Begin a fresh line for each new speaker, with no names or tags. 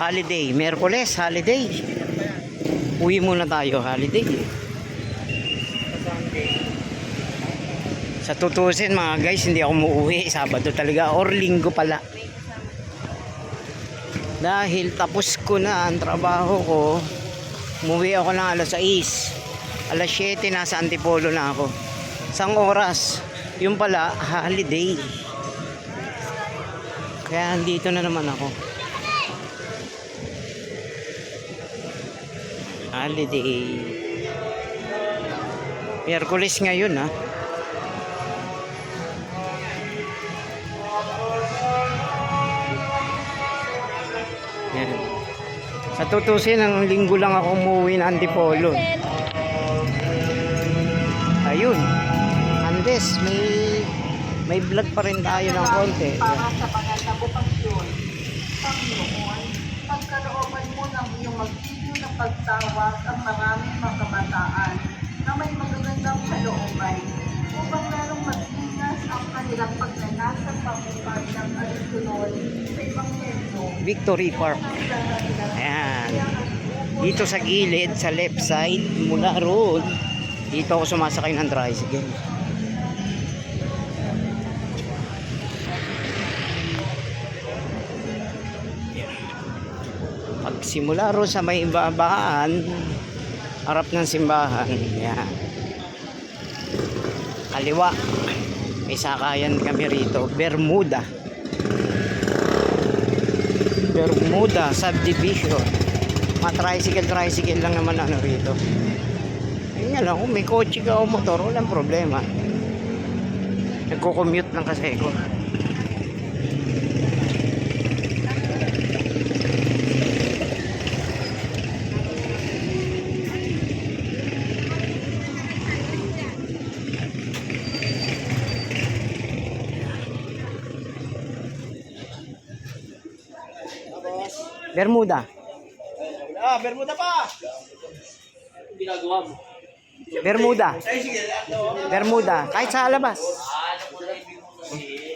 Holiday, Miyerkules, holiday. Uwi muna tayo, holiday. Sa tutusin mga guys, hindi ako muuwi Sabado talaga or Linggo pala. Dahil tapos ko na ang trabaho ko. Umuwi ako ng alas 6. Alas 7 nasa Antipolo na ako. Isang oras. Yung pala, holiday. Kaya andito na naman ako. Holiday. Miyerkules ngayon ha. Yan. Sa tutusin, ang linggo lang ako umuwi ng Antipolo. Ayun. Andes, may vlog pa rin tayo ng konti.
Para sa mga nabupasyon, Panginoon, pagkalooban mo ng iyong magpigil na pagtawag ang maraming mga kabataan na may magagandang kalooban upang lalong mag-ingas ang kanilang pagnanas sa pamupad ng alisunod sa Ebanghelyo.
Victory Park. Ayan. Dito sa gilid, sa left side, mula road, dito ako sumasakay ng tricycle. Pag simula road sa may babaan, harap ng simbahan, ayan. Kaliwa, may sakayan kami rito, Bermuda subdivision. Mga tricycle lang naman ano rito. Yun nga lang, kung may kotse ka o motor, walang problema. Nagko-commute lang kasi ako. Bermuda.
Bermuda pa! Ginagawa mo?
Bermuda. Bermuda. Kahit sa labas.
Ano ko na ibig mo kasi?